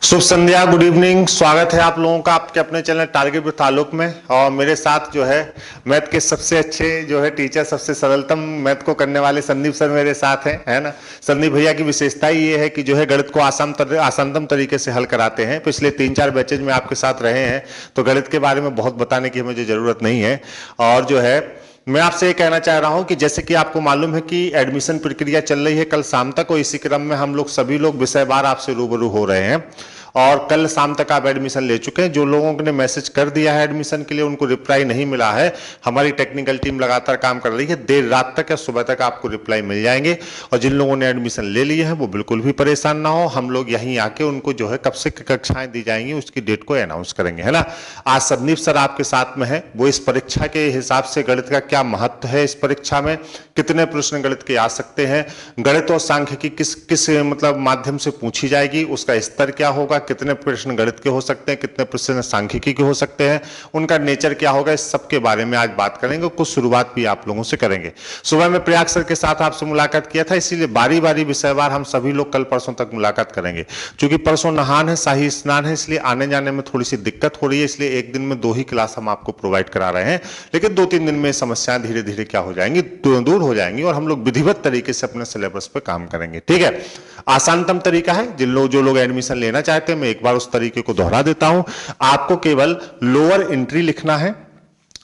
शुभ संध्या, good evening. स्वागत है आप लोगों का आपके अपने चैनल टारगेट विद ताल्लुक में। और मेरे साथ जो है मैथ के सबसे अच्छे जो है टीचर, सबसे सरलतम मैथ को करने वाले संदीप सर मेरे साथ हैं, है ना। संदीप भैया की विशेषता ये है कि जो है गणित को आसानतम तरीके से हल कराते हैं। पिछले 3-4 बैचेज में आपके साथ रहे हैं, तो गणित के बारे में बहुत बताने की मुझे जरूरत नहीं है। और जो है मैं आपसे ये कहना चाह रहा हूं कि जैसे कि आपको मालूम है कि एडमिशन प्रक्रिया चल रही है कल शाम तक, और इसी क्रम में हम लोग सभी लोग विषयवार आपसे रूबरू हो रहे हैं। और कल शाम तक आप एडमिशन ले चुके हैं। जो लोगों ने मैसेज कर दिया है एडमिशन के लिए, उनको रिप्लाई नहीं मिला है। हमारी टेक्निकल टीम लगातार काम कर रही है, देर रात तक या सुबह तक आपको रिप्लाई मिल जाएंगे। और जिन लोगों ने एडमिशन ले लिए हैं वो बिल्कुल भी परेशान ना हो। हम लोग यहीं आके उनको जो है कब से कक्षाएं दी जाएंगी उसकी डेट को अनाउंस करेंगे, है ना। आज संदीप सर आपके साथ में है, वो इस परीक्षा के हिसाब से गणित का क्या महत्व है, इस परीक्षा में कितने प्रश्न गणित के आ सकते हैं, गणित और सांख्यिकी किस किस मतलब माध्यम से पूछी जाएगी, उसका स्तर क्या होगा, कितने प्रश्न गणित के हो सकते हैं, कितने प्रश्न सांख्यिकी के हो सकते हैं, उनका नेचर क्या होगा, इस सब के बारे में आज बात करेंगे। कुछ शुरुआत भी आप लोगों से करेंगे। सुबह में प्रयाग सर के साथ आपसे मुलाकात किया था, इसीलिए बारी बारी विषयवार हम सभी लोग कल परसों तक मुलाकात करेंगे। क्योंकि परसों नहान है, शाही स्नान है, इसलिए आने जाने में थोड़ी सी दिक्कत हो रही है, इसलिए एक दिन में 2 ही क्लास हम आपको प्रोवाइड करा रहे हैं। लेकिन 2-3 दिन में समस्याएं धीरे धीरे क्या हो जाएंगी, दूर हो जाएंगी, और हम लोग विधिवत तरीके से अपने सिलेबस पे काम करेंगे। ठीक है, आसानतम तरीका है। जो लोग एडमिशन लेना चाहते हैं, मैं एक बार उस तरीके को दोहरा देता हूं। आपको केवल लोअर एंट्री लिखना है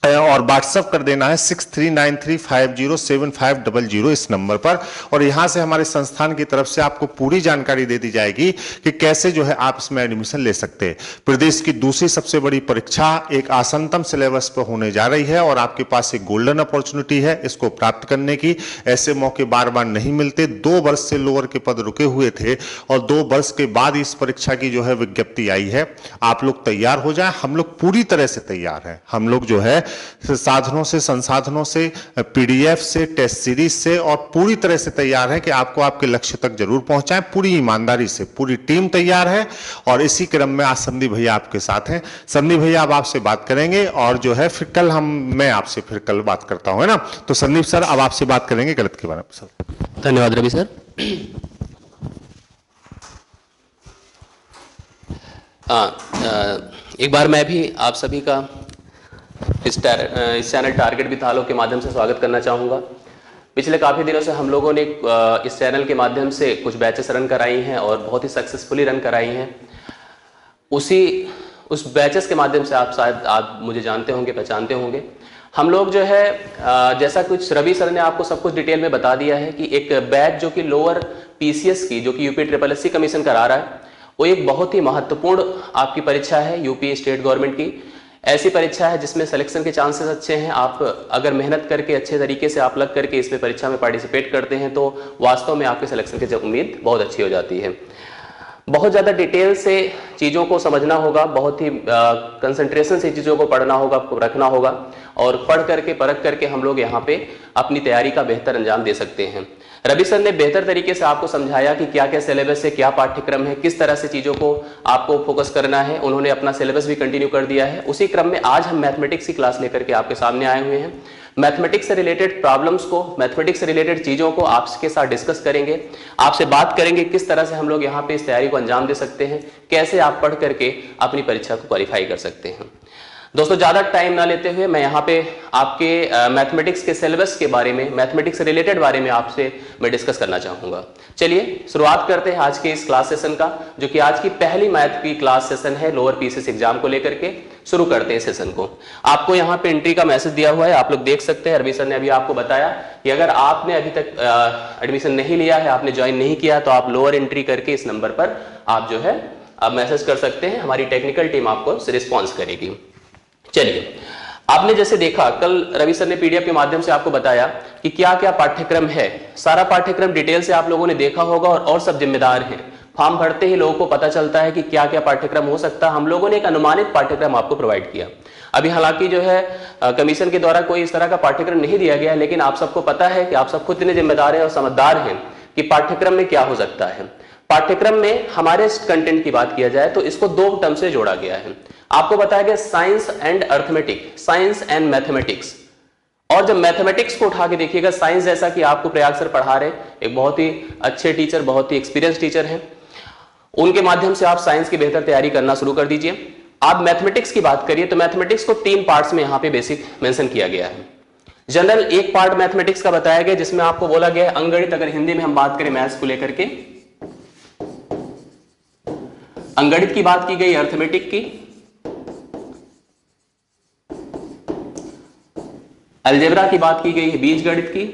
और व्हाट्सएप कर देना है 6393507500 इस नंबर पर। और यहां से हमारे संस्थान की तरफ से आपको पूरी जानकारी दे दी जाएगी कि कैसे जो है आप इसमें एडमिशन ले सकते हैं। प्रदेश की दूसरी सबसे बड़ी परीक्षा एक आसानतम सिलेबस पर होने जा रही है, और आपके पास एक गोल्डन अपॉर्चुनिटी है इसको प्राप्त करने की। ऐसे मौके बार बार नहीं मिलते। 2 वर्ष से लोअर के पद रुके हुए थे, और 2 वर्ष के बाद इस परीक्षा की जो है विज्ञप्ति आई है। आप लोग तैयार हो जाए, हम लोग पूरी तरह से तैयार हैं। हम लोग जो है साधनों से, संसाधनों से, पीडीएफ से, टेस्ट सीरीज से, और पूरी तरह से तैयार है कि आपको आपके लक्ष्य तक जरूर पहुंचाएं। पूरी ईमानदारी से पूरी टीम तैयार है। और इसी क्रम में आज संदीप भैया आपके साथ हैं। संदीप भैया अब आपसे बात करेंगे, और जो है फिर कल मैं आपसे फिर कल बात करता हूं, है ना। तो संदीप सर अब आपसे बात करेंगे गणित के बारे में। सर धन्यवाद रवि सर। एक बार मैं भी आप सभी का इस चैनल टारगेट विद ताल्लुक के माध्यम से स्वागत करना चाहूँगा। पिछले काफ़ी दिनों से हम लोगों ने इस चैनल के माध्यम से कुछ बैचेस रन कराई हैं, और बहुत ही सक्सेसफुली रन कराई हैं। उस बैचेस के माध्यम से आप मुझे जानते होंगे, पहचानते होंगे। हम लोग जो है जैसा कुछ रवि सर ने आपको सब कुछ डिटेल में बता दिया है कि एक बैच जो कि लोअर पीसीएस की, जो कि यूपी SSSC कमीशन करा रहा है, वो एक बहुत ही महत्वपूर्ण आपकी परीक्षा है। यूपी स्टेट गवर्नमेंट की ऐसी परीक्षा है जिसमें सिलेक्शन के चांसेस अच्छे हैं। आप अगर मेहनत करके अच्छे तरीके से आप लग करके इसमें परीक्षा में पार्टिसिपेट करते हैं तो वास्तव में आपके सिलेक्शन की उम्मीद बहुत अच्छी हो जाती है। बहुत ज़्यादा डिटेल से चीज़ों को समझना होगा, बहुत ही कंसंट्रेशन से चीज़ों को पढ़ना होगा, रखना होगा, और पढ़ करके परख करके हम लोग यहाँ पे अपनी तैयारी का बेहतर अंजाम दे सकते हैं। रवि सर ने बेहतर तरीके से आपको समझाया कि क्या क्या सिलेबस है, क्या पाठ्यक्रम है, किस तरह से चीज़ों को आपको फोकस करना है। उन्होंने अपना सिलेबस भी कंटिन्यू कर दिया है। उसी क्रम में आज हम मैथमेटिक्स की क्लास लेकर के आपके सामने आए हुए हैं। मैथमेटिक्स से रिलेटेड प्रॉब्लम्स को, मैथमेटिक्स से रिलेटेड चीज़ों को आपके साथ डिस्कस करेंगे, आपसे बात करेंगे किस तरह से हम लोग यहाँ पे इस तैयारी को अंजाम दे सकते हैं, कैसे आप पढ़ करके अपनी परीक्षा को क्वालिफाई कर सकते हैं। दोस्तों, ज़्यादा टाइम ना लेते हुए मैं यहाँ पे आपके मैथमेटिक्स के सिलेबस के बारे में, मैथमेटिक्स से रिलेटेड बारे में आपसे मैं डिस्कस करना चाहूँगा। चलिए शुरुआत करते हैं आज के इस क्लास सेशन का, जो कि आज की पहली मैथ की क्लास सेशन है लोअर पीसीएस एग्जाम को लेकर के। शुरू करते हैं सेशन को। आपको यहाँ पे एंट्री का मैसेज दिया हुआ है, आप लोग देख सकते हैं। रवि सर ने अभी आपको बताया कि अगर आपने अभी तक एडमिशन नहीं लिया है, आपने ज्वाइन नहीं किया, तो आप लोअर एंट्री करके इस नंबर पर आप जो है आप मैसेज कर सकते हैं। हमारी टेक्निकल टीम आपको रिस्पॉन्स करेगी। चलिए, आपने जैसे देखा कल रवि सर ने पीडीएफ के माध्यम से आपको बताया कि क्या क्या पाठ्यक्रम है। सारा पाठ्यक्रम डिटेल से आप लोगों ने देखा होगा, और सब जिम्मेदार हैं। फॉर्म भरते ही लोगों को पता चलता है कि क्या क्या पाठ्यक्रम हो सकता है। हम लोगों ने एक अनुमानित पाठ्यक्रम आपको प्रोवाइड किया। अभी हालांकि जो है कमीशन के द्वारा कोई इस तरह का पाठ्यक्रम नहीं दिया गया है, लेकिन आप सबको पता है कि आप सब खुद इतने जिम्मेदार हैं और समझदार हैं कि पाठ्यक्रम में क्या हो सकता है। पाठ्यक्रम में हमारे कंटेंट की बात किया जाए तो इसको 2 टर्म से जोड़ा गया है। आपको बताया गया science and arithmetic, science and mathematics. और जब मैथमेटिक्स को उठा के देखिएगा, साइंस जैसा कि आपको प्रयाग सर पढ़ा रहे, एक बहुत ही अच्छे टीचर, बहुत ही एक्सपीरियंस टीचर हैं, उनके माध्यम से आप साइंस की बेहतर तैयारी करना शुरू कर दीजिए। आप मैथमेटिक्स की बात करिए तो मैथमेटिक्स को 3 पार्ट्स में यहां पे बेसिक मेंशन किया गया है। जनरल एक पार्ट मैथमेटिक्स का बताया गया जिसमें आपको बोला गया है अंगणित, अगर हिंदी में हम बात करें मैथ्स को लेकर के, अंगणित की बात की गई, अर्थमेटिक की, अलजेब्रा की बात की गई है, बीजगणित की,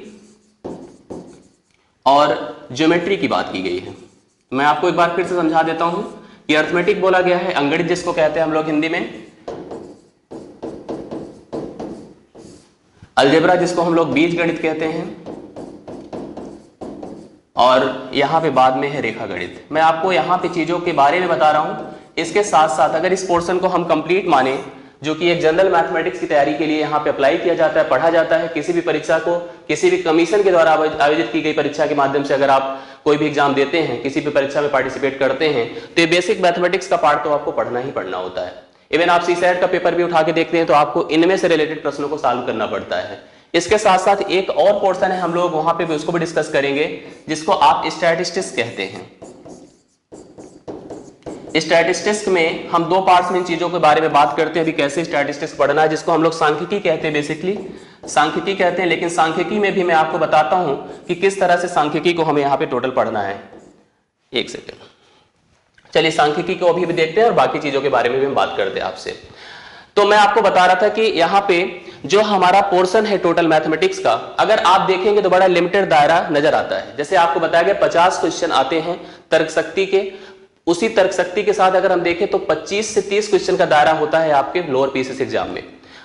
और ज्योमेट्री की बात की गई है। मैं आपको एक बार फिर से समझा देता हूं कि अर्थमेटिक बोला गया है अंगणित जिसको कहते हैं हम लोग हिंदी में, अलजेब्रा जिसको हम लोग बीजगणित कहते हैं, और यहां पे बाद में है रेखा गणित। मैं आपको यहां पे चीजों के बारे में बता रहा हूं। इसके साथ साथ अगर इस पोर्शन को हम कंप्लीट माने, जो कि एक जनरल मैथमेटिक्स की तैयारी के लिए यहाँ पे अप्लाई किया जाता है, पढ़ा जाता है, किसी भी परीक्षा को किसी भी कमीशन के द्वारा आयोजित की गई परीक्षा के माध्यम से अगर आप कोई भी एग्जाम देते हैं, किसी भी परीक्षा में पार्टिसिपेट करते हैं, तो ये बेसिक मैथमेटिक्स का पार्ट तो आपको पढ़ना ही पढ़ना होता है। इवन आप सीसैट का पेपर भी उठा के देखते हैं तो आपको इनमें से रिलेटेड प्रश्नों को सॉल्व करना पड़ता है। इसके साथ साथ एक और पोर्शन है, हम लोग वहां पे भी उसको भी डिस्कस करेंगे, जिसको आप स्टैटिस्टिक्स कहते हैं। स्टैटिस्टिक्स में हम 2 पार्ट्स में इन चीजों के बारे में बात करते हैं अभी कैसे स्टैटिस्टिक्स पढ़ना है, जिसको हम लोग सांख्यिकी कहते हैं, बेसिकली सांख्यिकी कहते हैं। लेकिन सांख्यिकी में भी मैं आपको बताता हूं कि किस तरह से सांख्यिकी को हमें यहाँ पे टोटल पढ़ना है। एक सेकेंड, चलिए सांख्यिकी को अभी भी देखते हैं और बाकी चीजों के बारे में भी हम बात करते हैं आपसे। तो मैं आपको बता रहा था कि यहाँ पे जो हमारा पोर्शन है टोटल मैथमेटिक्स का, अगर आप देखेंगे तो बड़ा लिमिटेड दायरा नजर आता है। जैसे आपको बताया गया 50 क्वेश्चन आते हैं तर्क शक्ति के, उसी तर्क शक्ति के साथ अगर हम देखें तो 25 से 30 क्वेश्चन का दायरा होता है आपके लोअर पीसीएस एग्जाम में।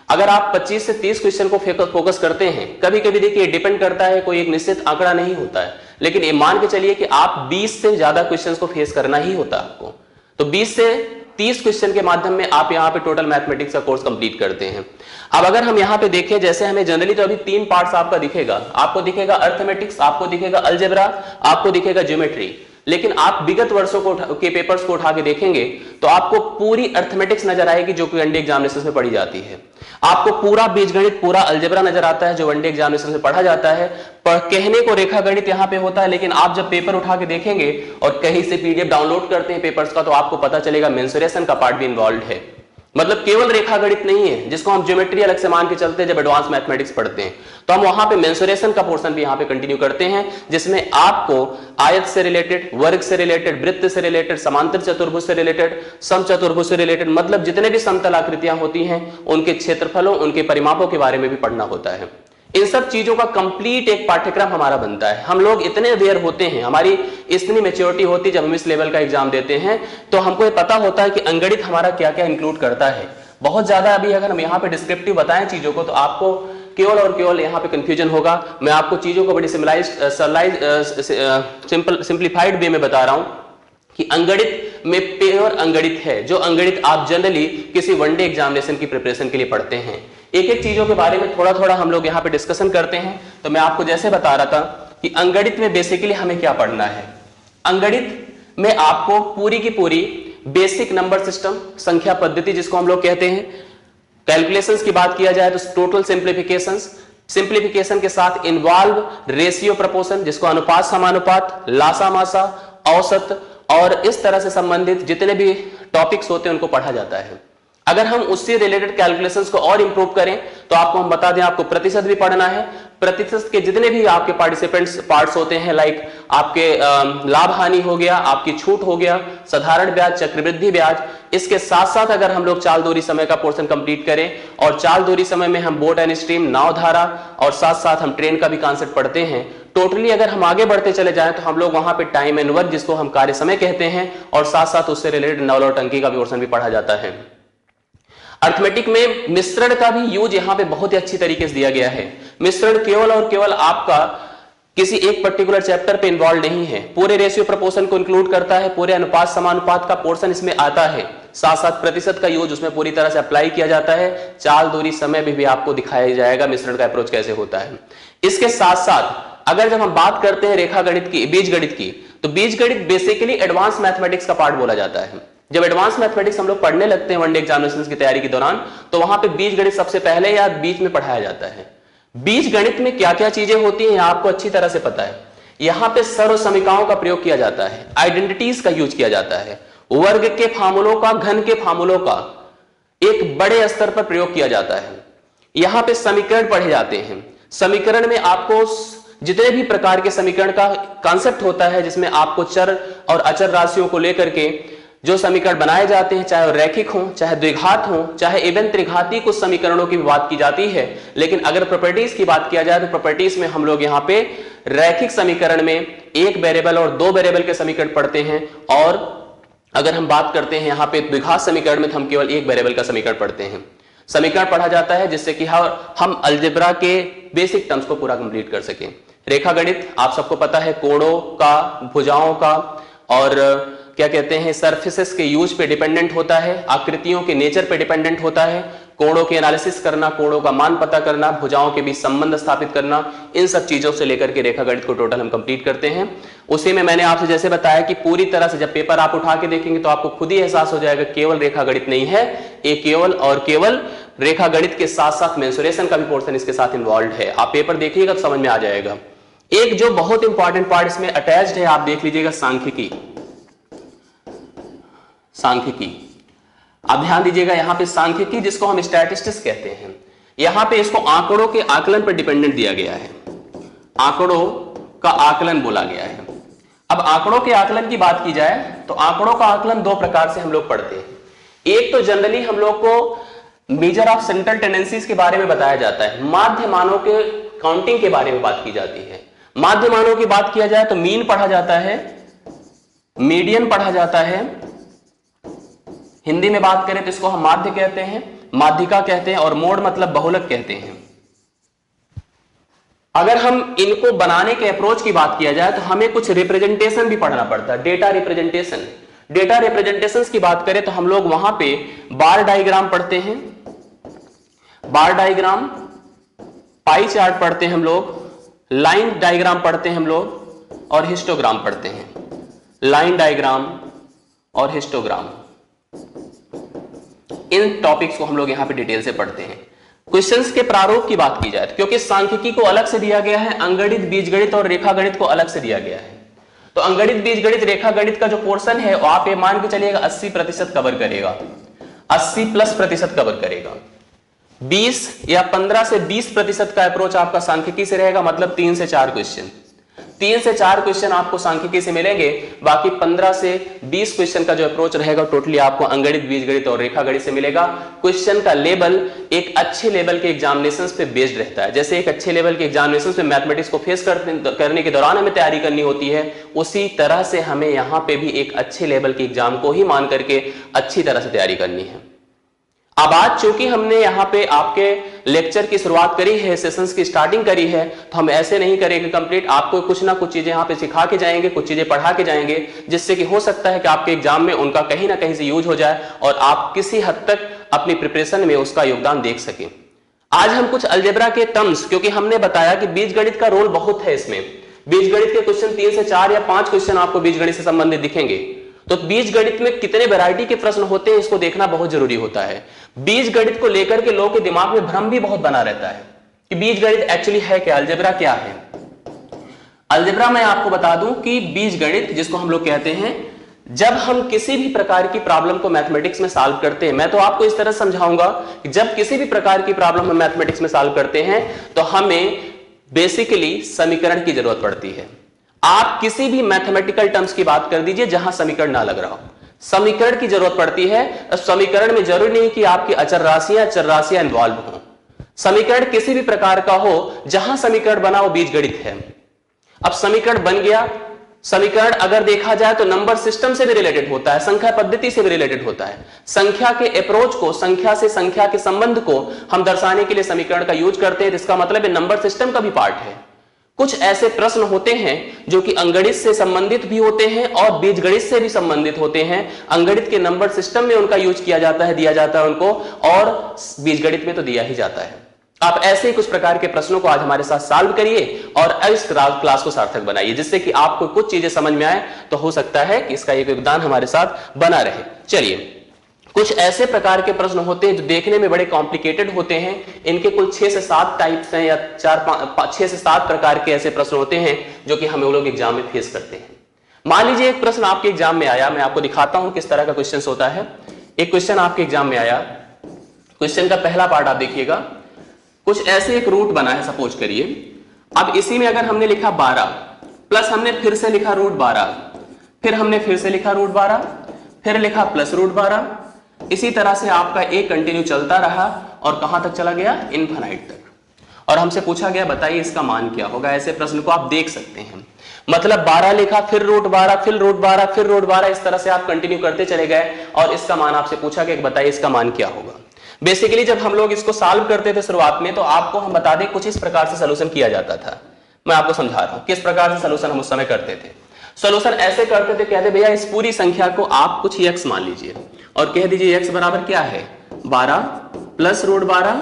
अगर आप 25 से 30 क्वेश्चन को फोकस करते हैं, कभी कभी देखिए डिपेंड करता है, कोई एक निश्चित आंकड़ा नहीं होता है, लेकिन ये मान के चलिए कि आप 20 से ज्यादा क्वेश्चंस को फेस करना ही होता है आपको। तो 20 से 30 क्वेश्चन के माध्यम में आप यहाँ पे टोटल मैथमेटिक्स का कोर्स कंप्लीट करते हैं। अब अगर हम यहाँ पे देखें, जैसे हमें जनरली तो अभी 3 पार्ट्स आपका दिखेगा, आपको दिखेगा अर्थमेटिक्स, आपको दिखेगा अलजेब्रा, आपको दिखेगा ज्योमेट्री। लेकिन आप विगत वर्षों के पेपर्स को उठा के देखेंगे तो आपको पूरी अर्थमेटिक्स नजर आएगी जो कि वनडे एग्जामिनेशन में पढ़ी जाती है। आपको पूरा बीजगणित, पूरा अलजेब्रा नजर आता है जो वनडे एग्जामिनेशन में पढ़ा जाता है। पर कहने को रेखा गणित यहाँ पे होता है, लेकिन आप जब पेपर उठा के देखेंगे और कहीं से पीडीएफ डाउनलोड करते हैं पेपर्स का, तो आपको पता चलेगा मेंसुरेशन का पार्ट भी इन्वॉल्व है। मतलब केवल रेखा गणित नहीं है जिसको हम ज्योमेट्री अलग से मान के चलते हैं जब एडवांस मैथमेटिक्स पढ़ते हैं, तो हम वहां पे मेंसुरेशन का पोर्शन भी यहाँ पे कंटिन्यू करते हैं, जिसमें आपको आयत से रिलेटेड, वर्ग से रिलेटेड, वृत्त से रिलेटेड, समांतर चतुर्भुज से रिलेटेड, समचतुर्भुज से रिलेटेड, मतलब जितने भी समतल आकृतियां होती हैं उनके क्षेत्रफलों, उनके परिमापों के बारे में भी पढ़ना होता है। इन सब चीजों का कंप्लीट एक पाठ्यक्रम हमारा बनता है। हम लोग इतने अवेयर होते हैं, हमारी इतनी मैच्योरिटी होती है जब हम इस लेवल का एग्जाम देते हैं, तो हमको ये पता होता है कि अंगणित हमारा क्या क्या इंक्लूड करता है। बहुत ज्यादा अभी अगर हम यहाँ पे डिस्क्रिप्टिव बताएं चीजों को तो आपको केवल और केवल यहाँ पे कंफ्यूजन होगा। मैं आपको चीजों को बड़ी सिंप्लीफाइड वे में बता रहा हूं कि अंगणित में प्योर अंगणित है, जो अंगणित आप जनरली किसी वनडे एग्जामिनेशन की प्रिपरेशन के लिए पढ़ते हैं। एक एक चीजों के बारे में थोड़ा थोड़ा हम लोग यहाँ पे डिस्कशन करते हैं। तो मैं आपको जैसे बता रहा था कि अंगणित में बेसिकली हमें क्या पढ़ना है। अंगणित में आपको पूरी की पूरी बेसिक नंबर सिस्टम, संख्या पद्धति जिसको हम लोग कहते हैं, कैलकुलेशंस की बात किया जाए तो टोटल सिंप्लीफिकेशंस, सिंप्लीफिकेशन के साथ इन्वॉल्व रेशियो प्रपोर्शन जिसको अनुपात समानुपात, लासा मासा, औसत और इस तरह से संबंधित जितने भी टॉपिक्स होते हैं उनको पढ़ा जाता है। अगर हम उससे रिलेटेड कैलकुलेशंस को और इंप्रूव करें तो आपको हम बता दें, आपको प्रतिशत भी पढ़ना है। प्रतिशत के जितने भी आपके पार्टिसिपेंट्स पार्ट्स होते हैं, लाइक आपके लाभ हानि हो गया, आपकी छूट हो गया, साधारण ब्याज, चक्रवृद्धि ब्याज, इसके साथ साथ अगर हम लोग चाल दूरी समय का पोर्शन कंप्लीट करें, और चाल दूरी समय में हम बोट एंड स्ट्रीम, नाव धारा और साथ साथ हम ट्रेन का भी कॉन्सेप्ट पढ़ते हैं। टोटली अगर हम आगे बढ़ते चले जाएं तो हम लोग वहां पे टाइम एंड वर्क जिसको हम कार्य समय कहते हैं, और साथ साथ उससे रिलेटेड नवल और टंकी का भी पोर्शन भी पढ़ा जाता है। अर्थमेटिक में मिश्रण का भी यूज यहां पे बहुत ही अच्छी तरीके से दिया गया है। मिश्रण केवल और केवल आपका किसी एक पर्टिकुलर चैप्टर पे इन्वॉल्व नहीं है, पूरे रेशियो प्रपोर्शन को इंक्लूड करता है, पूरे अनुपात समानुपात का पोर्शन इसमें आता है, साथ साथ प्रतिशत का यूज उसमें पूरी तरह से अप्लाई किया जाता है। चाल दूरी समय भी आपको दिखाया जाएगा मिश्रण का अप्रोच कैसे होता है। इसके साथ साथ अगर जब हम बात करते हैं रेखा गणित की, बीजगणित की, तो बीजगणित बेसिकली एडवांस मैथमेटिक्स का पार्ट बोला जाता है। जब एडवांस मैथमेटिक्स हम लोग पढ़ने लगते हैं वनडे एग्जामिनेशंस की तैयारी के दौरान, तो वहां पे बीजगणित सबसे पहले या बीच में पढ़ाया जाता है। बीजगणित में क्या क्या चीजें होती हैं आपको अच्छी तरह से पता है। यहां पे सर्व समीकरणों का प्रयोग किया जाता है, आइडेंटिटीज का यूज किया जाता है, वर्ग के फार्मूलों का, घन के फार्मूलों का एक बड़े स्तर पर प्रयोग किया जाता है। यहां पे समीकरण पढ़े जाते हैं। समीकरण में आपको जितने भी प्रकार के समीकरण का कॉन्सेप्ट होता है, जिसमें आपको चर और अचर राशियों को लेकर के जो समीकरण बनाए जाते हैं, चाहे वो रैखिक हो, चाहे द्विघात हो, चाहे इवन त्रिघाती कुछ समीकरणों की बात की जाती है। लेकिन अगर प्रॉपर्टीज की बात किया जाए तो प्रॉपर्टीज में हम लोग यहाँ पे रैखिक समीकरण में एक वेरिएबल और दो वेरिएबल के समीकरण पढ़ते हैं, और अगर हम बात करते हैं यहाँ पे द्विघात समीकरण में तो हम केवल एक वेरिएबल का समीकरण पढ़ते हैं। समीकरण पढ़ा जाता है जिससे कि हम अलजेब्रा के बेसिक टर्म्स को पूरा कंप्लीट कर सकें। रेखा गणित आप सबको पता है, कोणों का, भुजाओं का और क्या कहते हैं सरफेसेस के यूज पे डिपेंडेंट होता है, आकृतियों के नेचर पे डिपेंडेंट होता है, कोणों के एनालिसिस करना, कोणों का मान पता करना, भुजाओं के बीच संबंध स्थापित करना, इन सब चीजों से लेकर के रेखा गणित को टोटल हम कंप्लीट करते हैं। उसी में मैंने आपसे जैसे बताया कि पूरी तरह से जब पेपर आप उठा के देखेंगे तो आपको खुद ही एहसास हो जाएगा केवल रेखा गणित नहीं है, ये केवल और केवल रेखा गणित के साथ साथ मेंसुरेशन का भी पोर्शन इसके साथ इन्वॉल्व है। आप पेपर देखिएगा तो समझ में आ जाएगा। एक जो बहुत इंपॉर्टेंट पार्ट इसमें अटैच्ड है, आप देख लीजिएगा, सांख्यिकी। सांख्यिकी आप ध्यान दीजिएगा, यहां पे सांख्यिकी जिसको हम स्टैटिस्टिक्स कहते हैं, यहां पे इसको आंकड़ों के आकलन पर डिपेंडेंट दिया गया है, आंकड़ों का आकलन बोला गया है। अब आंकड़ों के आकलन की बात की जाए तो आंकड़ों का आकलन दो प्रकार से हम लोग पढ़ते हैं। एक तो जनरली हम लोग को मेजर ऑफ सेंट्रल टेंडेंसीज के बारे में बताया जाता है, माध्य मानों के काउंटिंग के बारे में बात की जाती है। माध्य मानों की बात किया जाए तो मीन पढ़ा जाता है, मीडियन पढ़ा जाता है, हिंदी में बात करें तो इसको हम माध्य कहते हैं, माध्यिका कहते हैं, और मोड मतलब बहुलक कहते हैं। अगर हम इनको बनाने के अप्रोच की बात किया जाए तो हमें कुछ रिप्रेजेंटेशन भी पढ़ना पड़ता है, डेटा रिप्रेजेंटेशन। डेटा रिप्रेजेंटेशंस की बात करें तो हम लोग वहां पे बार डायग्राम पढ़ते हैं, बार डायग्राम, पाई चार्ट पढ़ते हैं हम लोग, लाइन डायग्राम पढ़ते हैं हम लोग, और हिस्टोग्राम पढ़ते हैं। लाइन डायग्राम और हिस्टोग्राम, इन टॉपिक्स को हम लोग यहां पे डिटेल से पढ़ते हैं। क्वेश्चंस के प्रारूप की बात की जाए क्योंकि सांख्यिकी को अलग से दिया गया है, अंगणित, बीजगणित और रेखा गणित को अलग से दिया गया है। तो अंगणित, बीजगणित, रेखा गणित का जो पोर्शन है वो आप ये मान के चलिएगा 80% कवर करेगा, 80+% कवर करेगा। 20 या 15 से 20% का अप्रोच आपका सांख्यिकी से रहेगा, मतलब 3 से 4 क्वेश्चन, 3 से 4 क्वेश्चन आपको सांख्यिकी से मिलेंगे। बाकी 15 से 20 क्वेश्चन का जो अप्रोच रहेगा टोटली आपको अंगणित, बीजगणित और रेखा गणित से मिलेगा। क्वेश्चन का लेवल एक अच्छे लेवल के एग्जामिनेशंस पे बेस्ड रहता है। जैसे एक अच्छे लेवल के एग्जामिनेशंस में मैथमेटिक्स को फेस करने के दौरान हमें तैयारी करनी होती है, उसी तरह से हमें यहां पे भी एक अच्छे लेवल के एग्जाम को ही मान करके अच्छी तरह से तैयारी करनी है। अब आज चूंकि हमने यहाँ पे आपके लेक्चर की शुरुआत करी है, सेशंस की स्टार्टिंग करी है, तो हम ऐसे नहीं करेंगे कंप्लीट, आपको कुछ ना कुछ चीजें यहाँ पे सिखा के जाएंगे, कुछ चीजें पढ़ा के जाएंगे, जिससे कि हो सकता है कि आपके एग्जाम में उनका कहीं ना कहीं से यूज हो जाए और आप किसी हद तक अपनी प्रिपरेशन में उसका योगदान देख सकें। आज हम कुछ अलजेब्रा के टर्म्स, क्योंकि हमने बताया कि बीजगणित का रोल बहुत है इसमें, बीजगणित के क्वेश्चन 3 से 4 या 5 क्वेश्चन आपको बीजगणित से संबंधित दिखेंगे। तो बीजगणित में कितने वैरायटी के प्रश्न होते हैं इसको देखना बहुत जरूरी होता है। बीजगणित को लेकर के लोगों के दिमाग में भ्रम भी बहुत बना रहता है कि बीजगणित एक्चुअली है क्या, अलजेब्रा क्या है। अलजेब्रा मैं आपको बता दूं कि बीजगणित जिसको हम लोग कहते हैं, जब हम किसी भी प्रकार की प्रॉब्लम को मैथमेटिक्स में सॉल्व करते हैं, मैं तो आपको इस तरह समझाऊंगा कि जब किसी भी प्रकार की प्रॉब्लम हम मैथमेटिक्स में सॉल्व करते हैं तो हमें बेसिकली समीकरण की जरूरत पड़ती है। आप किसी भी मैथमेटिकल टर्म्स की बात कर दीजिए जहां समीकरण ना लग रहा हो, समीकरण की जरूरत पड़ती है। समीकरण में जरूरी नहीं कि आपकी अचर राशियां, चर राशियां इन्वॉल्व हो, समीकरण किसी भी प्रकार का हो, जहां समीकरण बना वो बीजगणित है। अब समीकरण बन गया, समीकरण अगर देखा जाए तो नंबर सिस्टम से भी रिलेटेड होता है, संख्या पद्धति से भी रिलेटेड होता है। संख्या के अप्रोच को, संख्या से संख्या के संबंध को हम दर्शाने के लिए समीकरण का यूज करते हैं, इसका मतलब है नंबर सिस्टम का भी पार्ट है। कुछ ऐसे प्रश्न होते हैं जो कि अंगणित से संबंधित भी होते हैं और बीजगणित से भी संबंधित होते हैं। अंगणित के नंबर सिस्टम में उनका यूज किया जाता है, दिया जाता है उनको, और बीजगणित में तो दिया ही जाता है। आप ऐसे ही कुछ प्रकार के प्रश्नों को आज हमारे साथ सॉल्व करिए और इस क्लास को सार्थक बनाइए, जिससे कि आपको कुछ चीजें समझ में आए, तो हो सकता है कि इसका एक योगदान हमारे साथ बना रहे। चलिए कुछ ऐसे प्रकार के प्रश्न होते हैं जो देखने में बड़े कॉम्प्लिकेटेड होते हैं। इनके कुल 6 से 7 टाइप्स हैं या 6 से 7 प्रकार के ऐसे प्रश्न होते हैं जो कि हम लोग एग्जाम में फेस करते हैं। मान लीजिए एक प्रश्न आपके एग्जाम में आया, मैं आपको दिखाता हूं किस तरह का क्वेश्चन होता है। एक क्वेश्चन आपके एग्जाम में आया, क्वेश्चन का पहला पार्ट आप देखिएगा। कुछ ऐसे एक रूट बना है सपोज करिए। अब इसी में अगर हमने लिखा 12 प्लस हमने फिर से लिखा रूट 12, फिर हमने फिर से लिखा रूट 12, फिर लिखा प्लस रूट 12, इसी तरह से आपका एक कंटिन्यू चलता रहा और कहां तक चला गया, इनफाइनाइट तक। और हमसे पूछा गया बताइए इसका मान क्या होगा। ऐसे प्रश्न को आप देख सकते हैं, मतलब 12 लिखा, फिर रूट 12, फिर रूट 12, फिर रूट 12, इस तरह से आप कंटिन्यू करते चले गए और इसका मान आपसे पूछा गया बताइए इसका मान क्या होगा। बेसिकली जब हम लोग इसको सॉल्व करते थे शुरुआत में, तो आपको हम बता दें कुछ इस प्रकार से सॉल्यूशन किया जाता था। मैं आपको समझा रहा हूं किस प्रकार से सॉल्यूशन हम उस समय करते थे। सॉल्यूशन ऐसे करते थे, कहते भैया इस पूरी संख्या को आप कुछ x मान लीजिए और कह दीजिए x बराबर क्या है, 12 plus root 12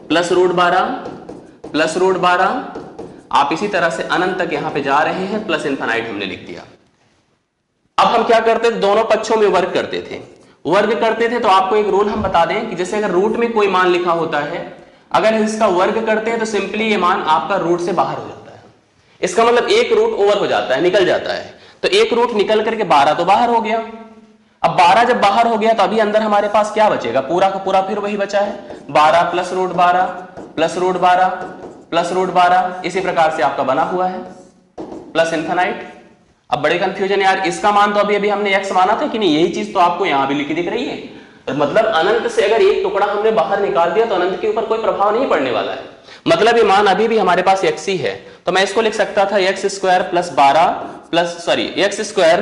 plus root 12 plus root 12। आप इसी तरह से अनंत तक यहां पे जा रहे हैं, प्लस इनफाइनाइट हमने लिख दिया। अब हम क्या करते थे, दोनों पक्षों में वर्ग करते थे। वर्ग करते थे तो आपको एक रूल हम बता दें कि जैसे अगर रूट में कोई मान लिखा होता है, अगर इसका वर्ग करते हैं तो सिंपली ये मान आपका रूट से बाहर हो जाता है। इसका मतलब एक रूट ओवर हो जाता है, निकल जाता है। तो एक रूट निकल करके 12 तो बाहर हो गया। अब 12 जब बाहर हो गया तो अभी अंदर हमारे पास क्या बचेगा, पूरा का पूरा फिर वही बचा है, 12 plus root 12 plus root 12 plus root 12, इसी प्रकार से आपका बना हुआ है प्लस इनफाइनाइट। अब बड़े कंफ्यूजन यार, इसका मान तो अभी हमने x माना था कि नहीं, यही चीज तो आपको यहां भी लिखी दिख रही है। तो मतलब अनंत से अगर एक टुकड़ा हमने बाहर निकाल दिया तो अनंत के ऊपर कोई प्रभाव नहीं पड़ने वाला है। मतलब ये मान अभी भी हमारे पास x ही है। तो मैं इसको लिख सकता था x square plus 12 plus sorry x square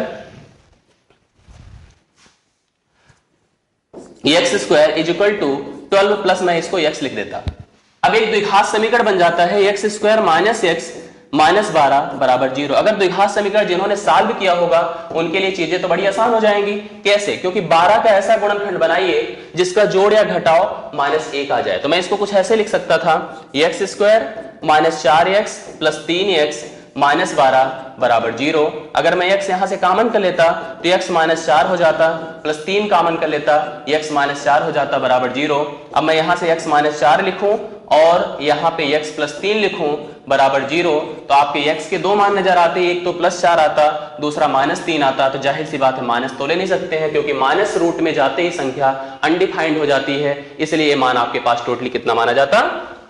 is equal to 12 plus मैं इसको x लिख देता। अब एक द्विघात समीकरण बन जाता है x square minus x minus 12 बराबर 0। अगर द्विघात समीकरण जिन्होंने सॉल्व किया होगा उनके लिए चीजें तो बड़ी आसान हो जाएंगी। कैसे, क्योंकि 12 का ऐसा गुणनखंड बनाइए जिसका जोड़ या घटाव -1 आ जाए। तो मैं इसको कुछ ऐसे लिख सकता था, x square minus 4x plus 3x minus 12 बराबर 0। अगर मैं x यहां से कॉमन कर लेता तो x माइनस 4 हो जाता, प्लस 3 कॉमन कर लेता, x माइनस 4 हो जाता बराबर 0। अब मैं यहां से x माइनस 4 लिखूं और यहां पे x प्लस 3 लिखूं बराबर 0, तो आपके x के दो मान नजर आते, एक तो प्लस 4 आता, दूसरा माइनस 3 आता। तो जाहिर सी बात है माइनस तो ले नहीं सकते हैं, क्योंकि माइनस रूट में जाते ही संख्या अनडिफाइंड हो जाती है, इसलिए ये मान आपके पास टोटली कितना माना जाता,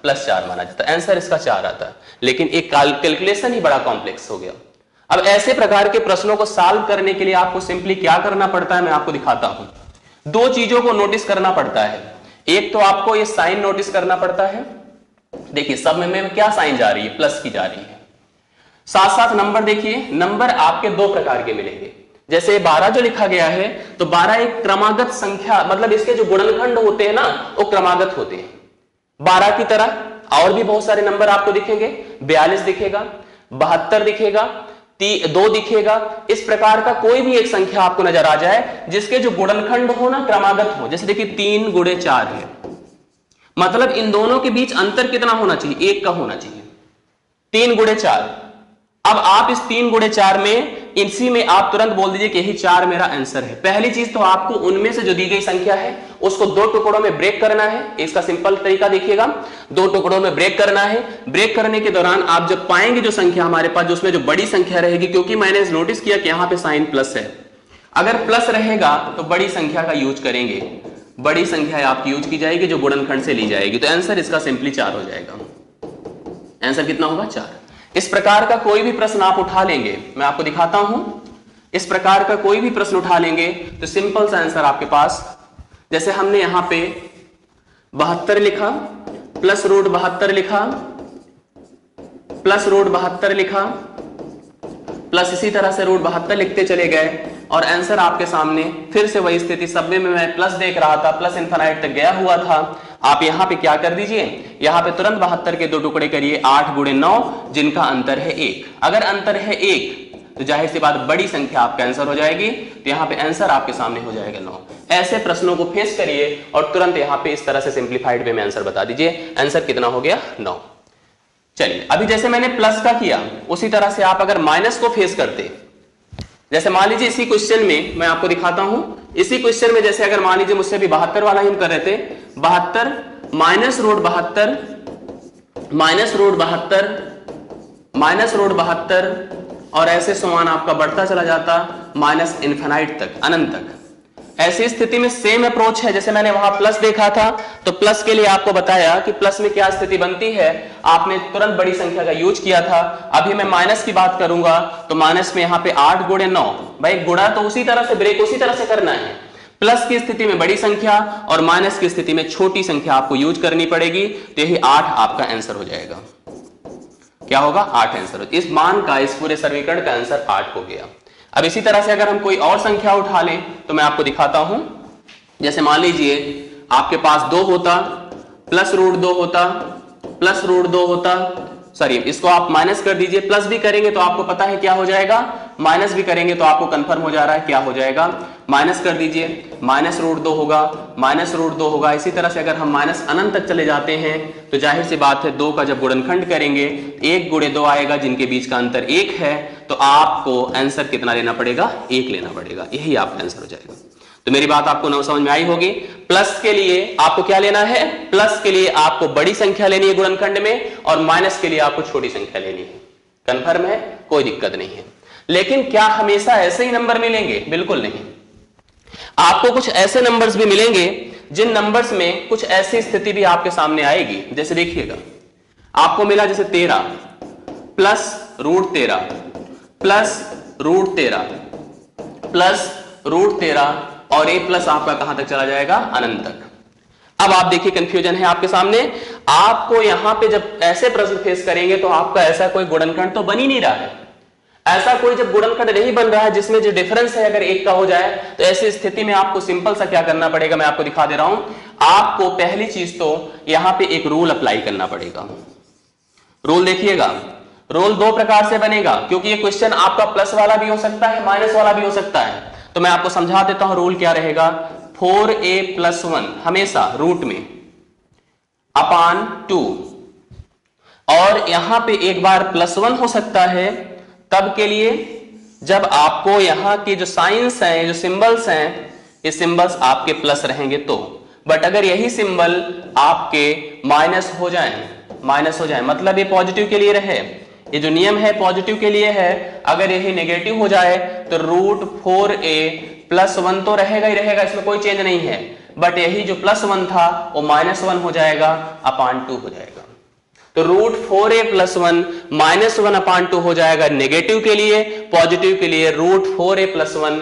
प्लस 4 माना जाता। आंसर इसका 4 आता। लेकिन एक कैलकुलेशन ही बड़ा कॉम्प्लेक्स हो गया। अब ऐसे प्रकार के प्रश्नों को सॉल्व करने के लिए आपको सिंपली क्या करना पड़ता है, मैं आपको दिखाता हूं। दो चीजों को नोटिस करना पड़ता है। एक तो आपको ये साइन नोटिस करना पड़ता है। देखिए सब में क्या साइन जा रही है, प्लस की जा रही है। साथ साथ नंबर देखिए, नंबर आपके दो प्रकार के मिलेंगे। जैसे 12 जो लिखा गया है, तो 12 एक क्रमागत संख्या, मतलब इसके जो गुणनखंड होते हैं ना वो क्रमागत होते हैं। 12 की तरह और भी बहुत सारे नंबर आपको दिखेंगे, 42 दिखेगा, 72 दिखेगा, 2 दिखेगा। इस प्रकार का कोई भी एक संख्या आपको नजर आ जाए जिसके जो गुणनखंड हो ना क्रमागत हो। जैसे देखिए 3 गुणे 4 है, मतलब इन दोनों के बीच अंतर कितना होना चाहिए, 1 का होना चाहिए। 3 गुणे 4। अब आप इस 3 गुणे 4 में इसी में आप तुरंत बोल दीजिए कि यही 4 मेरा आंसर है। पहली चीज तो आपको उनमें से जो दी गई संख्या है उसको दो टुकड़ों में ब्रेक करना है। इसका सिंपल तरीका देखिएगा, दो टुकड़ों में ब्रेक करना है। ब्रेक करने के दौरान आप जब पाएंगे जो संख्या हमारे पास, जो उसमें जो बड़ी संख्या रहेगी, क्योंकि मैंने नोटिस किया कि यहां पे साइन प्लस है, अगर प्लस रहेगा तो बड़ी संख्या का यूज करेंगे, बड़ी संख्या आपकी यूज की जाएगी जो गुणनखंड से ली जाएगी। तो आंसर इसका सिंपली 4 हो जाएगा। आंसर कितना होगा, 4। इस प्रकार का कोई भी प्रश्न आप उठा लेंगे, मैं आपको दिखाता हूं। इस प्रकार का कोई भी प्रश्न उठा लेंगे तो सिंपल सा आंसर आपके पास, जैसे हमने यहां पे 72 लिखा, प्लस रूट 72 लिखा, प्लस रूट 72 लिखा, प्लस इसी तरह से रूट 72 लिखते चले गए और आंसर आपके सामने फिर से वही स्थिति। सब में मैं प्लस देख रहा था, प्लस इनफाइनाइट तक गया हुआ था। आप यहां पे क्या कर दीजिए, यहां पे तुरंत 72 के दो टुकड़े करिए, 8 गुणे 9, जिनका अंतर है 1। अगर अंतर है 1 तो जाहिर सी बात बड़ी संख्या आपका आंसर हो जाएगी। तो यहां पे आंसर आपके सामने हो जाएगा 9। ऐसे प्रश्नों को फेस करिए और तुरंत यहां पे इस तरह से सिंप्लीफाइड वे में आंसर बता दीजिए। आंसर कितना हो गया, 9। चलिए अभी जैसे मैंने प्लस का किया उसी तरह से आप अगर माइनस को फेस करते, जैसे मान लीजिए इसी क्वेश्चन में मैं आपको दिखाता हूं, इसी क्वेश्चन में जैसे अगर मान लीजिए मुझसे भी 72 वाला ही हम कर रहे थे, 72 minus root 72 minus root 72 minus root 72 और ऐसे समान आपका बढ़ता चला जाता माइनस इनफिनाइट तक, अनंत तक। ऐसी स्थिति में सेम अप्रोच है, जैसे मैंने वहां प्लस देखा था तो प्लस के लिए आपको बताया कि प्लस में क्या स्थिति बनती है, आपने तुरंत बड़ी संख्या का यूज किया था। अभी मैं माइनस की बात करूंगा तो माइनस में यहां पे 8 गुणे 9, भाई गुणा तो उसी तरह से, ब्रेक उसी तरह से करना है। प्लस की स्थिति में बड़ी संख्या और माइनस की स्थिति में छोटी संख्या आपको यूज करनी पड़ेगी, तो यही 8 आपका आंसर हो जाएगा। क्या होगा? 8 आंसर हो। इस मान का, इस पूरे समीकरण का आंसर 8 हो गया। अब इसी तरह से अगर हम कोई और संख्या उठा लें तो मैं आपको दिखाता हूं। जैसे मान लीजिए आपके पास 2 होता, प्लस रूट 2 होता, प्लस रूट 2 होता, सॉरी इसको आप माइनस कर दीजिए, प्लस भी करेंगे तो आपको पता है क्या हो जाएगा, माइनस भी करेंगे तो आपको कंफर्म हो जा रहा है क्या हो जाएगा, माइनस कर दीजिए, माइनस रूट 2 होगा, माइनस रूट 2 होगा। इसी तरह से अगर हम माइनस अनंत तक चले जाते हैं तो जाहिर सी बात है 2 का जब गुणनखंड करेंगे 1 गुणे 2 आएगा, जिनके बीच का अंतर 1 है, तो आपको आंसर कितना लेना पड़ेगा? 1 लेना पड़ेगा, यही आपका आंसर हो जाएगा। तो मेरी बात आपको समझ में आई होगी। प्लस के लिए आपको क्या लेना है? प्लस के लिए आपको बड़ी संख्या लेनी है गुणनखंड में, और माइनस के लिए आपको छोटी संख्या लेनी है। कंफर्म है? कोई दिक्कत नहीं है। लेकिन क्या हमेशा ऐसे ही नंबर मिलेंगे? बिल्कुल नहीं। आपको कुछ ऐसे नंबर्स भी मिलेंगे जिन नंबर्स में कुछ ऐसी स्थिति भी आपके सामने आएगी। जैसे देखिएगा, आपको मिला जैसे 13 plus root 13 plus root 13 plus root 13 और ये प्लस आपका कहां तक चला जाएगा? अनंत तक। अब आप देखिए कंफ्यूजन है आपके सामने। आपको यहां पे जब ऐसे प्रश्न फेस करेंगे तो आपका ऐसा कोई गुणनखंड तो बन ही नहीं रहा है। ऐसा कोई जब गुणनखंड नहीं बन रहा है जिसमें जो डिफरेंस है अगर 1 का हो जाए, तो ऐसी स्थिति में आपको सिंपल सा क्या करना पड़ेगा, मैं आपको दिखा दे रहा हूं। आपको पहली चीज तो यहां पे एक रूल अप्लाई करना पड़ेगा। रूल देखिएगा, रूल 2 प्रकार से बनेगा, क्योंकि ये क्वेश्चन आपका प्लस वाला भी हो सकता है, माइनस वाला भी हो सकता है। तो मैं आपको समझा देता हूं रूल क्या रहेगा। 4a + 1 हमेशा रूट में अपान 2, और यहां पे एक बार +1 हो सकता है तब के लिए जब आपको यहां की जो साइंस हैं, जो सिंबल्स हैं, ये सिंबल्स आपके प्लस रहेंगे तो। बट अगर यही सिंबल आपके माइनस हो जाए, मतलब ये पॉजिटिव के लिए रहे, ये जो नियम है पॉजिटिव के लिए है। अगर यही नेगेटिव हो जाए तो √4a + 1 तो रहेगा ही रहेगा, इसमें कोई चेंज नहीं है। बट यही जो +1 था वो -1 हो जाएगा, अपान 2 हो जाएगा। तो √4a + 1 -1 अपान 2 हो जाएगा नेगेटिव के लिए। पॉजिटिव के लिए √4a + 1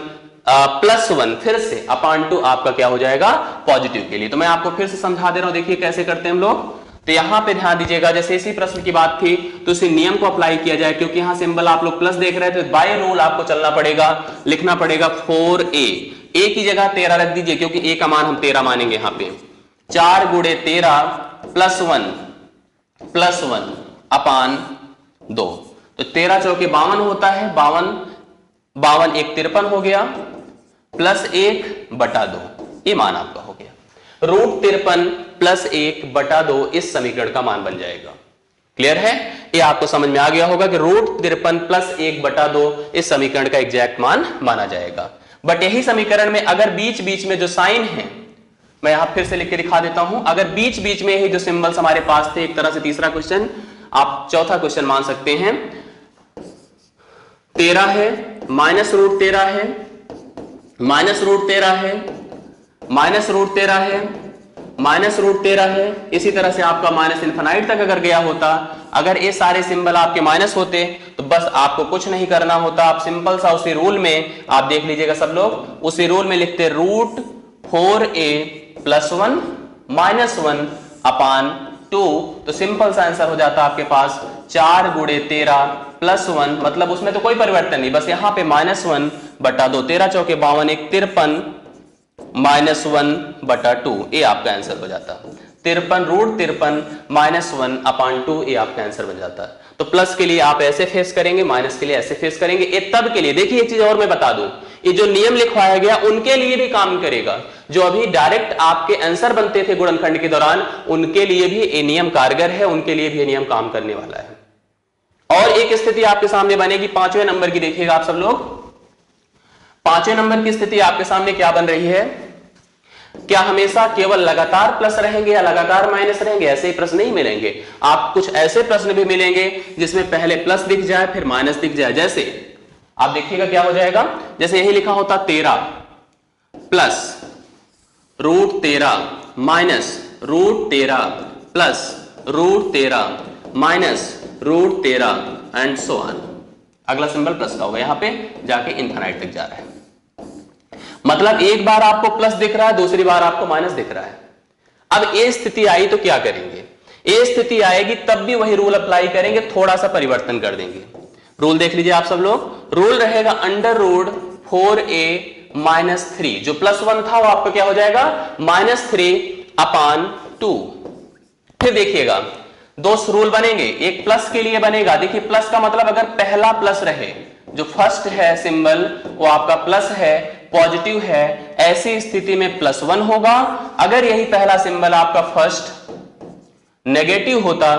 +1 फिर से अपान 2 आपका क्या हो जाएगा? पॉजिटिव के लिए। तो मैं आपको फिर से समझा दे रहा हूं, देखिए कैसे करते हैं हम लोग। तो यहां पे ध्यान दीजिएगा, जैसे इसी प्रश्न की बात थी तो इसी नियम को अप्लाई किया जाए, क्योंकि यहां सिंबल आप लोग प्लस देख रहे थे, तो बाय रूल आपको चलना पड़ेगा, लिखना पड़ेगा 4a, a की जगह 13 रख दीजिए, क्योंकि a का मान हम 13 मानेंगे यहां पे। 4 गुणे 13 + 1 अपान 2, तो 13 चौके 52 होता है, 52 1 53 हो गया, +1/2, ये मान आपका हो गया। √53 + 1/2 इस समीकरण का मान बन जाएगा। क्लियर है? ये आपको समझ में आ गया होगा कि √53 + 1/2 इस समीकरण का एग्जैक्ट मान माना जाएगा। बट यही समीकरण में अगर बीच बीच में जो साइन है, मैं यहां फिर से लिख के दिखा देता हूं, अगर बीच बीच में यही जो सिंबल्स हमारे पास थे, एक तरह से तीसरा क्वेश्चन आप चौथा क्वेश्चन मान सकते हैं। 13 है, -√13 है, -√13 है, -√13 है, -√13 है। इसी तरह से आपका माइनस इनफिनाइट तक अगर गया होता, अगर ये सारे सिंबल आपके माइनस होते तो बस आपको कुछ नहीं करना होता, आप सिंपल सा उसी रूल में, आप देख लीजिएगा सब लोग, उसी रूल में लिखते √4a + 1 -1 अपान 2, तो सिंपल सा आंसर हो जाता आपके पास 4 गुणे 13 + 1, मतलब उसमें तो कोई परिवर्तन नहीं, बस यहां पे -1/2, 13 चौके 52 1 53 -1/2, ये आपका आंसर हो जाता। 53 √53 -1 अपान 2, ये आपका आंसर बन जाता। तो प्लस के लिए आप ऐसे फेस करेंगे, माइनस के लिए ऐसे फेस करेंगे। ये तब के लिए, देखिए एक चीज और मैं बता दूं, ये जो नियम लिखवाया गया उनके लिए भी काम करेगा, जो अभी डायरेक्ट आपके आंसर बनते थे गुणनखंड के दौरान, उनके लिए भी ये नियम कारगर है, उनके लिए भी ये नियम काम करने वाला है। और एक स्थिति आपके सामने बनेगी 5वें नंबर की, देखिएगा आप सब लोग। 5वें नंबर की स्थिति आपके सामने क्या बन रही है? क्या हमेशा केवल लगातार प्लस रहेंगे या लगातार माइनस रहेंगे? ऐसे ही प्रश्न नहीं मिलेंगे, आप कुछ ऐसे प्रश्न भी मिलेंगे जिसमें पहले प्लस दिख जाए फिर माइनस दिख जाए। जैसे आप देखिएगा क्या हो जाएगा, जैसे यही लिखा होता 13 plus √13 minus √13 plus √13 minus √13 and so on. अगला सिंबल प्लस का होगा, यहां पे जाके इनफिनाइट तक जा रहा है। मतलब एक बार आपको प्लस दिख रहा है, दूसरी बार आपको माइनस दिख रहा है। अब ये स्थिति आई तो क्या करेंगे? ये स्थिति आएगी तब भी वही रूल अप्लाई करेंगे, थोड़ा सा परिवर्तन कर देंगे। रूल देख लीजिए आप सब लोग। रूल रहेगा √4a-3, जो +1 था वो आपका क्या हो जाएगा? -3/2। फिर देखिएगा दो रूल बनेंगे, एक प्लस के लिए बनेगा। देखिए प्लस का मतलब अगर पहला प्लस रहे, जो फर्स्ट है सिंबल वो आपका प्लस है, पॉजिटिव है, ऐसी स्थिति में +1 होगा। अगर यही पहला सिंबल आपका फर्स्ट नेगेटिव होता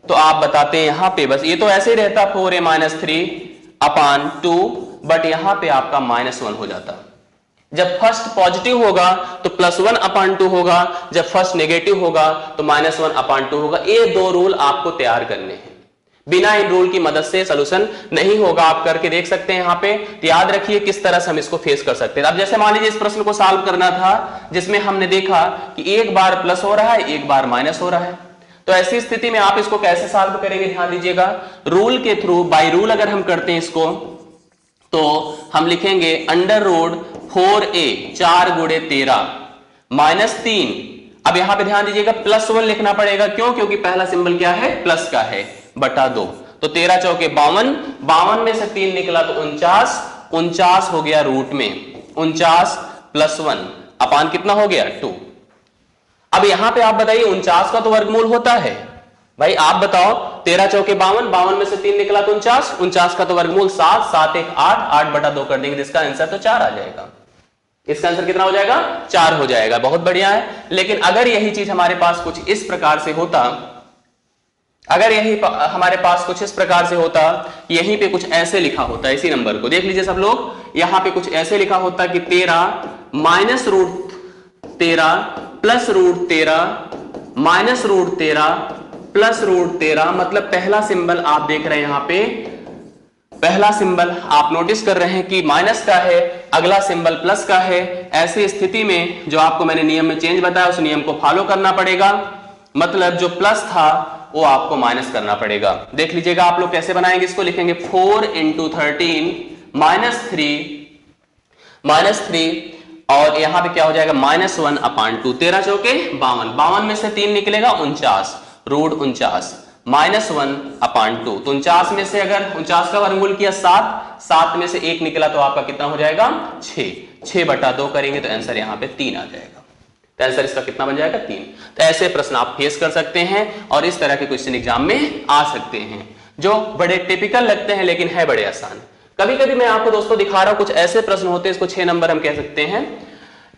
तो आप बताते हैं यहां पे, बस ये तो ऐसे ही रहता 4a-3/2, बट यहां पे आपका -1 हो जाता। जब फर्स्ट पॉजिटिव होगा तो +1/2 होगा, जब फर्स्ट नेगेटिव होगा तो -1/2 होगा। ये दो रूल आपको तैयार करने हैं, बिना इन रूल की मदद से सॉल्यूशन नहीं होगा। आप करके देख सकते हैं यहां पे, तो याद रखिए किस तरह से हम इसको फेस कर सकते हैं। अब जैसे मान लीजिए इस प्रश्न को सॉल्व करना था जिसमें हमने देखा कि एक बार प्लस हो रहा है, एक बार माइनस हो रहा है, तो ऐसी स्थिति में आप इसको कैसे सॉल्व करेंगे? ध्यान दीजिएगा, रूल के थ्रू, बाय रूल अगर हम करते हैं इसको तो हम लिखेंगे √4a 4 × 13 -3। अब यहां पे ध्यान दीजिएगा +1 लिखना पड़ेगा, क्यों? क्योंकि पहला सिंबल क्या है? प्लस का है, बटा 2। तो 13 चौके 52, 52 में से 3 निकला तो 49, 49 हो गया रूट में, 49 + 1 अपान कितना हो गया? 2। अब यहां पे आप बताइए 49 का तो वर्गमूल होता है भाई, आप बताओ 13 चौके 52, 52 में से 3 निकला तो 49, 49 का तो वर्गमूल 7, 7 1 8, 8/2 कर देंगे, इसका आंसर तो 4 आ जाएगा। इसका आंसर कितना हो जाएगा? 4 हो जाएगा। बहुत बढ़िया है। लेकिन अगर यही चीज हमारे पास कुछ इस प्रकार से होता, अगर यही हमारे पास कुछ इस प्रकार से होता, यहीं पे कुछ ऐसे लिखा होता, इसी नंबर को देख लीजिए सब लोग, यहां पे कुछ ऐसे लिखा होता कि 13 -√13 + √13 -√13 + √13, मतलब पहला सिंबल आप देख रहे हैं यहां पे, पहला सिंबल आप नोटिस कर रहे हैं कि माइनस का है, अगला सिंबल प्लस का है। ऐसी स्थिति में जो आपको मैंने नियम में चेंज बताया उस नियम को फॉलो करना पड़ेगा, मतलब जो प्लस था वो आपको माइनस करना पड़ेगा। देख लीजिएगा आप लोग कैसे बनाएंगे इसको, लिखेंगे 4 × 13 -3 और यहां पे क्या हो जाएगा? -1/2। 13 चौके 52, 52 में से 3 निकलेगा 49, √49 -1/2। तो 49 में से अगर 49 का वर्गमूल किया 7, 7 में से 1 निकला तो आपका कितना हो जाएगा? 6, 6/2 करेंगे तो आंसर यहां पे 3 आ जाएगा। तो आंसर इसका कितना बन जाएगा? 3। तो ऐसे प्रश्न आप फेस कर सकते हैं और इस तरह के क्वेश्चन एग्जाम में आ सकते हैं, जो बड़े टिपिकल लगते हैं लेकिन है बड़े आसान। कभी कभी मैं आपको दोस्तों दिखा रहा हूं, कुछ ऐसे प्रश्न होते हैं, इसको 6 नंबर हम कह सकते हैं।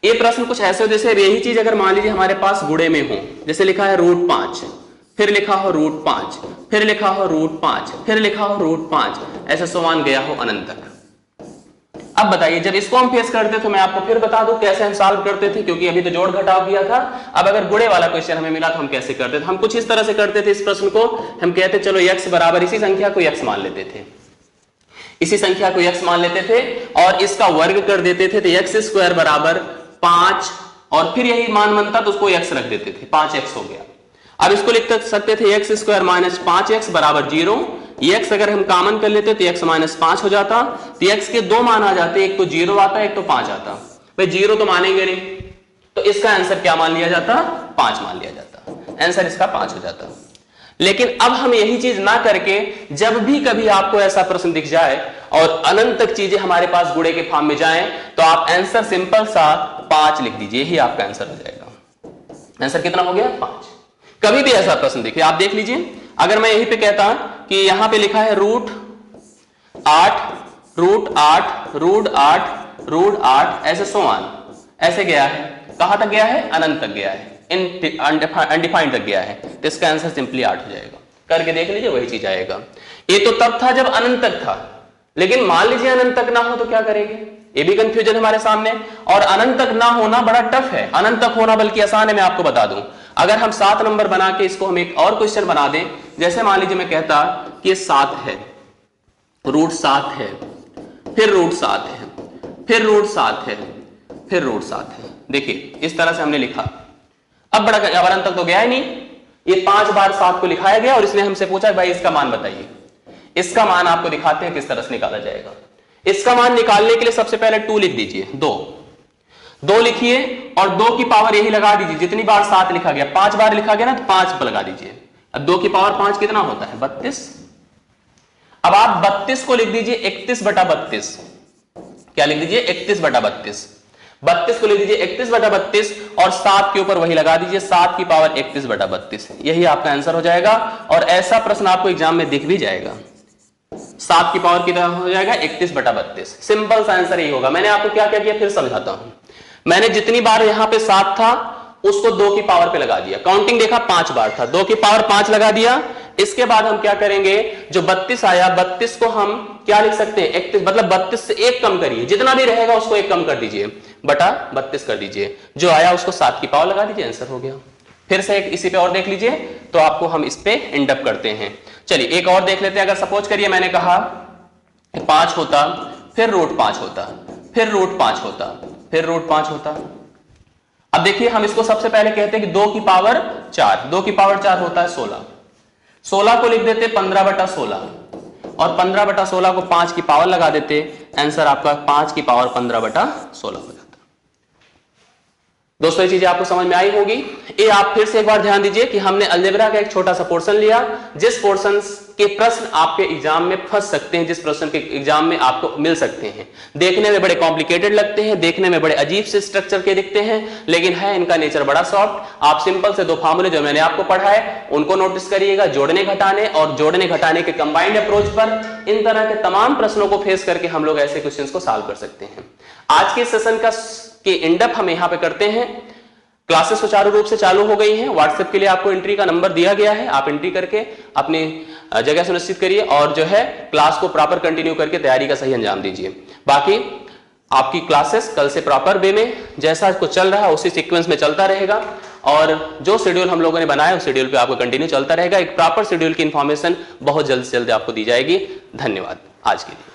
ये प्रश्न कुछ ऐसे, जैसे यही चीज अगर मान लीजिए हमारे पास गुणे में हो, जैसे लिखा है √5, फिर लिखा हो √5, फिर लिखा हो √5, फिर लिखा हो √5, ऐसे समान गया हो अनंत तक। अब बताइए जब इसको हम फेस करते तो मैं आपको फिर बता दूं कैसे हम सॉल्व करते थे, क्योंकि अभी तो जोड़ घटाव किया था। अब अगर गुणे वाला क्वेश्चन हमें मिला तो हम कैसे करते थे? हम कुछ इस तरह से करते थे इस प्रश्न को, हम कहते चलो x बराबर, इसी संख्या को x मान लेते थे, इसी संख्या को x मान लेते थे और इसका वर्ग कर देते थे, तो x² बराबर 5, और फिर यही मान बनता तो उसको x रख देते थे, 5x हो गया। अब इसको लिख सकते थे x² - 5x बराबर 0। x अगर हम कॉमन कर लेते तो x - 5 हो जाता, तो x के 2 मान आ जाते, एक तो 0 आता, एक तो 5 आता। भाई 0 तो मानेंगे नहीं, तो इसका आंसर क्या मान लिया जाता? 5 मान लिया जाता, आंसर इसका 5 हो जाता। लेकिन अब हम यही चीज ना करके, जब भी कभी आपको ऐसा प्रश्न दिख जाए और अनंत तक चीजें हमारे पास गुणे के फॉर्म में जाएं, तो आप आंसर सिंपल सा 5 लिख दीजिए, यही आपका आंसर हो जाएगा। आंसर कितना हो गया? 5। कभी भी ऐसा प्रश्न देखिए, आप देख लीजिए, अगर मैं यहीं पे कहता कि यहां पे लिखा है √8 √8 ऐसे समान, ऐसे गया है, कहां तक गया है? अनंत तक गया है, अनडिफाइंड तक गया है, तो इसका आंसर सिंपली 8 हो जाएगा। करके देख लीजिए वही चीज आएगा। ये तो तब था जब अनंत तक था, लेकिन मान लीजिए अनंत तक ना हो तो क्या करेंगे? ये भी कंफ्यूजन हमारे सामने। और अनंत तक ना होना बड़ा टफ है, अनंत तक होना बल्कि आसान है। मैं आपको बता दूं, अगर हम 7 नंबर बना के इसको हम एक और क्वेश्चन बना दें, जैसे मान लीजिए मैं कहता कि ये 7 है, रूट 7 है, फिर रूट 7 है, फिर रूट 7 है, फिर रूट 7 है। देखिए इस तरह से हमने लिखा। अब बड़ा अनंत तक तो गया ही नहीं, ये 5 बार 7 को लिखाया गया और इसने हमसे पूछा भाई इसका मान बताइए। इसका मान आपको दिखाते हैं किस तरह से निकाला जाएगा। इसका मान निकालने के लिए सबसे पहले 2 लिख दीजिए, 2 लिखिए और 2 की पावर यही लगा दीजिए। जितनी बार 7 लिखा गया, 5 बार लिखा गया ना, तो 5 लगा दीजिए। अब 2 की पावर 5 कितना होता है? 32। अब आप 32 को लिख दीजिए 31/32। क्या लिख दीजिए? 31/32। 32 को लिख दीजिए 31/32 और 7 के ऊपर वही लगा दीजिए, 7 की पावर 31/32। यही आपका आंसर हो जाएगा। और ऐसा प्रश्न आपको एग्जाम में दिख भी जाएगा। 7 की पावर कितना हो जाएगा? 31/32। सिंपल सा आंसर यही होगा। मैंने आपको क्या क्या किया फिर समझाता हूं। मैंने जितनी बार यहां पे 7 था उसको 2 की पावर पे लगा दिया। काउंटिंग देखा 5 बार था, 2 की पावर 5 लगा दिया। इसके बाद हम क्या करेंगे, जो 32 आया 32 को हम क्या लिख सकते हैं? 31, मतलब 32 से 1 कम करिए, जितना भी रहेगा उसको 1 कम कर दीजिए, बटा 32 कर दीजिए। जो आया उसको 7 की पावर लगा दीजिए, आंसर हो गया। फिर से एक इसी पे और देख लीजिए, तो आपको हम इस पे एंड अप करते हैं। चलिए एक और देख लेते हैं। अगर सपोज करिए मैंने कहा 5 होता, फिर रूट 5 होता, फिर रूट 5 होता, फिर रूट 5 होता। अब देखिए हम इसको सबसे पहले कहते हैं कि 2 की पावर 4, 2 की पावर 4 होता है 16। 16 को लिख देते 15/16 और 15/16 को 5 की पावर लगा देते, आंसर आपका 5 की पावर 15/16 हो जाता। दोस्तों ये चीजें आपको समझ में आई होगी। ये आप फिर से एक बार ध्यान दीजिए कि हमने अलजेब्रा का एक छोटा सा पोर्शन लिया, जिस पोर्शन के प्रश्न आपके एग्जाम में फंस सकते हैं, जिस प्रश्न के एग्जाम में आपको मिल सकते हैं। देखने में बड़े कॉम्प्लिकेटेड लगते हैं, देखने में बड़े अजीब से स्ट्रक्चर के दिखते हैं, लेकिन है इनका नेचर बड़ा सॉफ्ट। आप सिंपल से 2 फार्मूले जो मैंने आपको पढ़ाए उनको नोटिस करिएगा, जोड़ने घटाने और जोड़ने घटाने के कंबाइंड अप्रोच पर इन तरह के तमाम प्रश्नों को फेस करके हम लोग ऐसे क्वेश्चंस को सॉल्व कर सकते हैं। आज के सेशन का के एंड अप हम यहां पे करते हैं। क्लासेस सुचारू रूप से चालू हो गई हैं। व्हाट्सएप के लिए आपको एंट्री का नंबर दिया गया है, आप एंट्री करके अपनी जगह सुनिश्चित करिए और जो है क्लास को प्रॉपर कंटिन्यू करके तैयारी का सही अंजाम दीजिए। बाकी आपकी क्लासेस कल से प्रॉपर वे में जैसा कुछ चल रहा है उसी सीक्वेंस में चलता रहेगा और जो शेड्यूल हम लोगों ने बनाया उस शेड्यूल पे आपको कंटिन्यू चलता रहेगा। एक प्रॉपर शेड्यूल की इंफॉर्मेशन बहुत जल्द से जल्द आपको दी जाएगी। धन्यवाद आज के लिए।